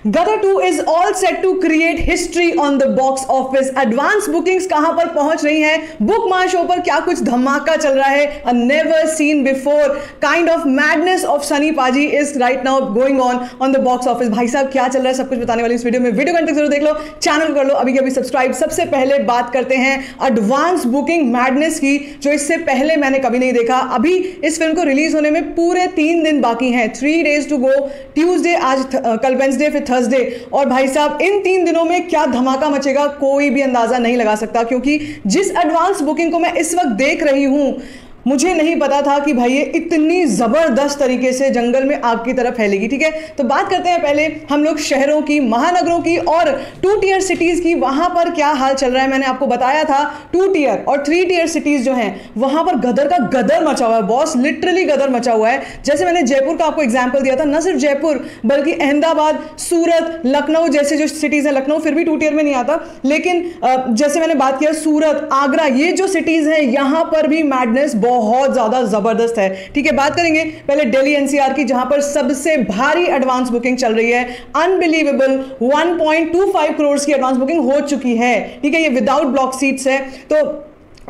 Gadar 2 is all set to create history on the box office. Advance bookings कहां पर पहुंच रही हैं, बुक माई शो पर क्या कुछ धमाका चल रहा है। A never seen before kind of madness of Sunny Paaji is right now going on the box office. भाई साहब क्या चल रहा है सब कुछ बताने वाली इस वीडियो में, वीडियो को जरूर देख लो, चैनल कर लो अभी अभी सब्सक्राइब। सबसे पहले बात करते हैं एडवांस बुकिंग मैडनेस की, जो इससे पहले मैंने कभी नहीं देखा। अभी इस फिल्म को रिलीज होने में पूरे 3 दिन बाकी हैं, 3 days टू गो। ट्यूसडे आज, कल वेंसडे, फिर थर्सडे। और भाई साहब इन 3 दिनों में क्या धमाका मचेगा कोई भी अंदाजा नहीं लगा सकता, क्योंकि जिस एडवांस बुकिंग को मैं इस वक्त देख रही हूं मुझे नहीं पता था कि भाई ये इतनी जबरदस्त तरीके से जंगल में आग की तरह फैलेगी। ठीक है, तो बात करते हैं पहले हम लोग शहरों की, महानगरों की और 2 tier सिटीज की। वहां पर क्या हाल चल रहा है मैंने आपको बताया था। 2 tier और 3 tier सिटीज जो हैं वहां पर गदर का गदर मचा हुआ है बॉस, लिटरली गदर मचा हुआ है। जैसे मैंने जयपुर का आपको एग्जाम्पल दिया था, न सिर्फ जयपुर बल्कि अहमदाबाद, सूरत, लखनऊ जैसे जो सिटीज हैं, लखनऊ फिर भी 2 tier में नहीं आता, लेकिन जैसे मैंने बात किया सूरत, आगरा, ये जो सिटीज हैं यहां पर भी मैडनेस बहुत ज्यादा जबरदस्त है। ठीक है, बात करेंगे पहले दिल्ली एनसीआर की, जहां पर सबसे भारी एडवांस बुकिंग चल रही है। अनबिलीवेबल 1.25 करोड़ की एडवांस बुकिंग हो चुकी है। ठीक है, ये विदाउट ब्लॉक सीट्स है। तो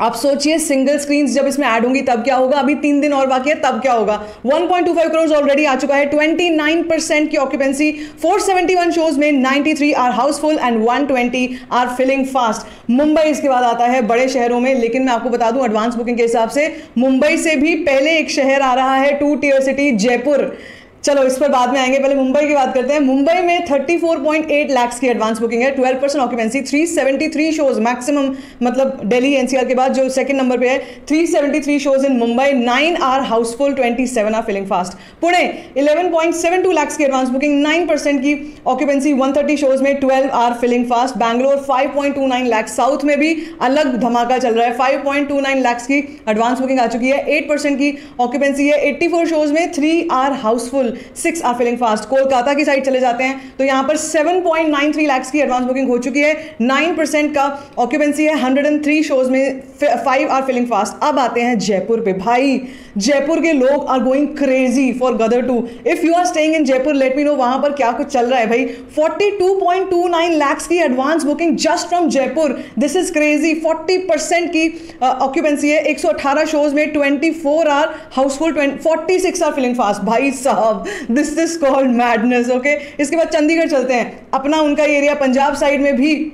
आप सोचिए सिंगल स्क्रीन जब इसमें ऐड होंगी तब क्या होगा, अभी 3 दिन और बाकी है तब क्या होगा। 1.25 करोड़ ऑलरेडी आ चुका है, 29% की ऑक्यूपेंसी, 471 शोज में 93 are housefull and 120 are filling fast. Mumbai इसके बाद आता है बड़े शहरों में, लेकिन मैं आपको बता दूं एडवांस बुकिंग के हिसाब से मुंबई से भी पहले एक शहर आ रहा है 2 tier सिटी, जयपुर। चलो इस पर बाद में आएंगे, पहले मुंबई की बात करते हैं। मुंबई में 34.8 लाख की एडवांस बुकिंग है, 12% ऑक्यूपेंसी, 373 शोज मैक्सिमम, मतलब दिल्ली एनसीआर के बाद जो सेकंड नंबर पे है 373 shows in Mumbai, 9 are housefull, 27 are filling fast. Pune 11.72 lakh की एडवांस बुकिंग, 9% की ऑक्यूपेंसी, 130 शोज में 12 are filling fast. Bangalore 5.29 lakh, south में भी अलग धमाका चल रहा है, 5.29 लाख की एडवांस बुकिंग आ चुकी है, 8% की ऑक्यूपेंसी है, 84 शोज में 3 are housefull, 6 are filling fast. Kolkata की साइड चले जाते हैं तो यहां पर 7.93 लाख की एडवांस बुकिंग हो चुकी है, 9% का ऑक्यूपेंसी है, 103 शोज में 5 आर फिलिंग फास्ट। अब आते हैं जयपुर पे। भाई जयपुर के लोग are going crazy for Gadar 2। If you are staying in Jaipur let me know वहां पर क्या कुछ चल रहा है। भाई 42.29 लाख की advance booking just from Jaipur, this is crazy. 40% की ऑक्यूपेंसी है, 118 शोज में 24 are housefull, 46 are filling fast. भाई साहब this is called madness. Okay, इसके बाद चंडीगढ़ चलते हैं, अपना उनका एरिया पंजाब साइड में भी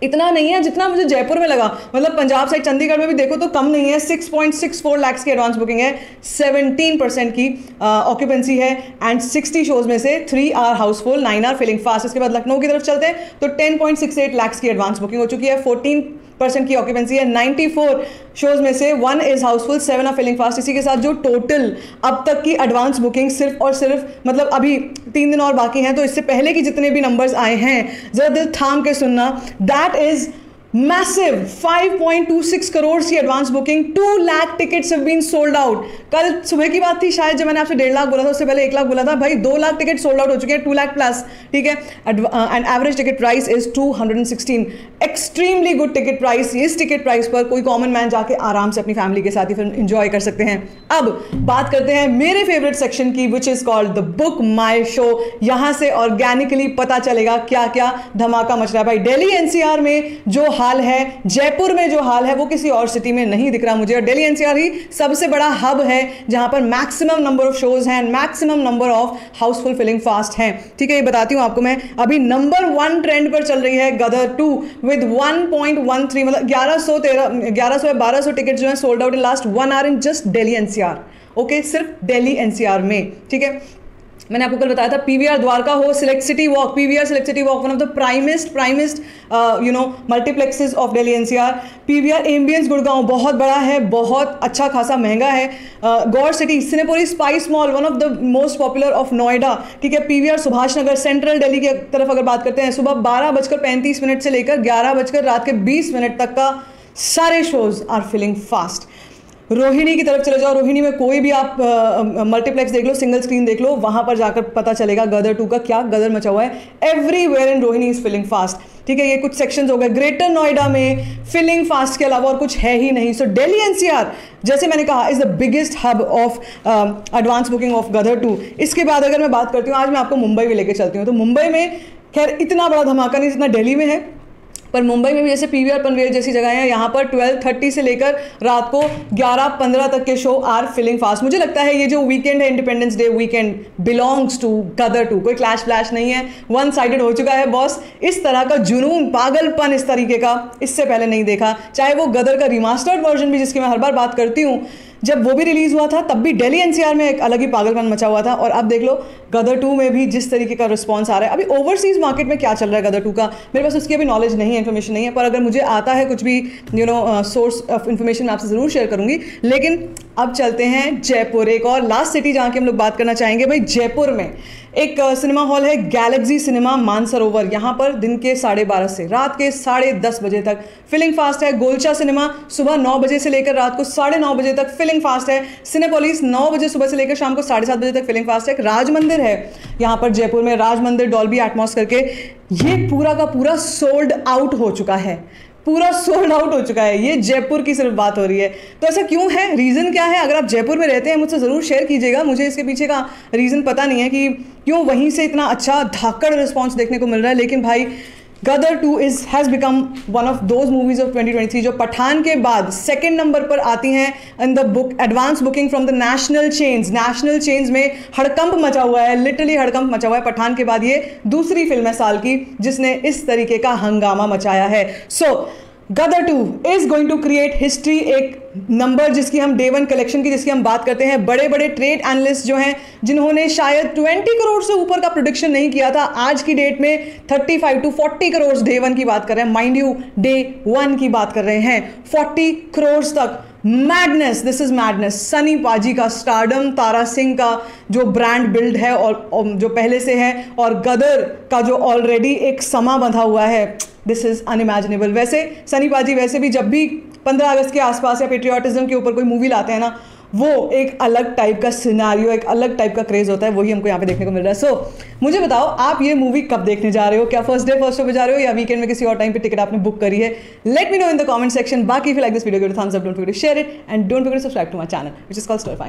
इतना नहीं है जितना मुझे जयपुर में लगा, मतलब पंजाब साइड चंडीगढ़ में भी देखो तो कम नहीं है, 6.64 लाख की एडवांस बुकिंग है, 17% की ऑक्यूपेंसी है एंड 60 शोज में से 3 are housefull, 9 are filling fast. इसके बाद लखनऊ की तरफ चलते हैं तो 10.68 लाख की एडवांस बुकिंग हो चुकी है, 14% की ऑक्यूपेंसी है, 94 शोज में से 1 is housefull, 7 are filling fast. इसी के साथ जो टोटल अब तक की एडवांस बुकिंग सिर्फ और सिर्फ, मतलब अभी 3 दिन और बाकी हैं तो इससे पहले की जितने भी नंबर्स आए हैं जरा दिल थाम के सुनना, दैट इज मैसिव। 5.26 करोड़ की advance booking, 2 lakh tickets have been sold out. कल सुबह की बात थी शायद जब मैंने आपसे 1.5 लाख बोला था, उससे पहले 1 लाख बोला था। भाई 2 लाख टिकट सोल्ड आउट हो चुके हैं, 2 लाख प्लस। ठीक है, and average ticket price is 216, extremely good ticket price. इस टिकट प्राइस पर कोई कॉमन मैन जाके आराम से अपनी फैमिली के साथ ही फिल्म एंजॉय कर सकते हैं। अब बात करते हैं मेरे फेवरेट सेक्शन की, which is called the book my show. यहां से ऑर्गेनिकली पता चलेगा क्या क्या धमाका मच रहा है। भाई दिल्ली एनसीआर में जो हाल है, जयपुर में जो हाल है, वो किसी और सिटी में नहीं दिख रहा मुझे। और दिल्ली एनसीआर ही सबसे बड़ा हब है जहां पर मैक्सिमम नंबर ऑफ शोज हैं, maximum number of housefull filling fast हैं। ठीक है, ये बताती हूं आपको मैं। अभी नंबर 1 ट्रेंड पर चल रही है गदर 2 विद 1.13, मतलब 1100-1200 टिकट जो है sold out in last 1 hour in just Delhi NCR. Okay, सिर्फ दिल्ली एनसीआर में। ठीक है, मैंने आपको कल बताया था पीवीआर द्वारका हो, select city walk, PVR select city walk one of the primest multiplexes of Delhi NCR. PVR ambience Gurgaon बहुत बड़ा है, बहुत अच्छा खासा महंगा है। Gaur city, Cinepolis spice mall one of the most popular of Noida. ठीक है, पीवीआर सुभाष नगर, सेंट्रल दिल्ली की तरफ अगर बात करते हैं, सुबह 12:35 से लेकर 11 रात के 20 मिनट तक का सारे shows are filling fast. Rohini की तरफ चले जाओ, रोहिणी में कोई भी आप मल्टीप्लेक्स देख लो, सिंगल स्क्रीन देख लो, वहां पर जाकर पता चलेगा गदर 2 का क्या गदर मचा हुआ है। Everywhere in Rohini is filling fast. ठीक है, ये कुछ सेक्शंस हो गए। ग्रेटर नोएडा में फिलिंग फास्ट के अलावा और कुछ है ही नहीं। सो दिल्ली एनसीआर, जैसे मैंने कहा, is the biggest hub of advance booking of Gadar 2। इसके बाद अगर मैं बात करती हूँ, आज मैं आपको मुंबई भी लेके चलती हूँ। तो मुंबई में खैर इतना बड़ा धमाका नहीं जितना दिल्ली में है, पर मुंबई में भी जैसे पीवीआर पनवेल जैसी जगह है, यहाँ पर 12:30 से लेकर रात को 11:15 तक के शो आर फिलिंग फास्ट। मुझे लगता है ये जो वीकेंड है, independence day weekend, belongs to Gadar 2। कोई क्लैश फ्लैश नहीं है, वन साइडेड हो चुका है बॉस। इस तरह का जुनून, पागलपन इस तरीके का इससे पहले नहीं देखा। चाहे वो गदर का रिमास्टर्ड वर्जन भी, जिसकी मैं हर बार बात करती हूँ, जब वो भी रिलीज हुआ था तब भी दिल्ली एनसीआर में एक अलग ही पागलपन मचा हुआ था। और अब देख लो गदर 2 में भी जिस तरीके का रिस्पांस आ रहा है। अभी ओवरसीज पार्ट में क्या चल रहा है गदर 2 का, मेरे पास उसकी अभी नॉलेज नहीं है, इन्फॉर्मेशन नहीं है, पर अगर मुझे आता है कुछ भी सोर्स ऑफ इन्फॉर्मेशन मैं आपसे ज़रूर शेयर करूंगी। लेकिन अब चलते हैं जयपुर, एक और लास्ट सिटी जहाँ की हम लोग बात करना चाहेंगे। भाई जयपुर में एक सिनेमा हॉल है गैलेक्सी सिनेमा मानसरोवर। यहाँ पर दिन के 12:30 से रात के 10:30 बजे तक फिलिंग फास्ट है। गोलचा सिनेमा सुबह 9 बजे से लेकर रात को 9:30 बजे तक फिलिंग फास्ट है। सिनेपोलिस 9 बजे सुबह से लेकर शाम को 7:30 बजे तक फिलिंग फास्ट है। एक राज मंदिर है यहाँ पर जयपुर में, राज मंदिर डॉल्बी एटमॉस करके, ये पूरा का पूरा सोल्ड आउट हो चुका है, पूरा सोल्ड आउट हो चुका है। ये जयपुर की सिर्फ बात हो रही है। तो ऐसा क्यों है, रीज़न क्या है? अगर आप जयपुर में रहते हैं मुझसे ज़रूर शेयर कीजिएगा। मुझे इसके पीछे का रीज़न पता नहीं है कि क्यों वहीं से इतना अच्छा धाकड़ रिस्पॉन्स देखने को मिल रहा है। लेकिन भाई गदर 2 has become one of those movies of 2023 जो पठान के बाद सेकंड नंबर पर आती हैं in the book advance booking from the national chains. National chains में हड़कंप मचा हुआ है, लिटरली हड़कंप मचा हुआ है। पठान के बाद ये दूसरी फिल्म है साल की जिसने इस तरीके का हंगामा मचाया है। So Gadar 2 is going to create history. एक नंबर जिसकी हम डे 1 कलेक्शन की जिसकी हम बात करते हैं, बड़े बड़े ट्रेड एनालिस्ट जो हैं जिन्होंने शायद 20 करोड़ से ऊपर का प्रोडिक्शन नहीं किया था, आज की डेट में 35 to 40 करोड़ डे 1 की बात कर रहे हैं। माइंड यू डे 1 की बात कर रहे हैं, 40 करोड़ तक। Madness, this is madness. Sunny पाजी का स्टारडम, तारा सिंह का जो ब्रांड बिल्ड है और जो पहले से है, और गदर का जो ऑलरेडी एक समा बंधा हुआ है, दिस इज अनइमेजिनेबल। वैसे सनी पाजी वैसे भी जब भी 15 अगस्त के आसपास या पेट्रियाटिज्म के ऊपर कोई मूवी लाते हैं ना, वो एक अलग टाइप का सिनेरियो, एक अलग टाइप का क्रेज होता है, वही हमको यहाँ पे देखने को मिल रहा है। सो मुझे बताओ आप ये मूवी कब देखने जा रहे हो? क्या फर्स्ट डे फर्स्ट शो पे जा रहे हो या वीकेंड में किसी और टाइम पे टिकट आपने बुक करी है? Let me know in the comment section. बाकी if you like this video, give it a thumbs up, don't forget to share it and don't forget to subscribe to my channel which is called स्टोरीफाइंग।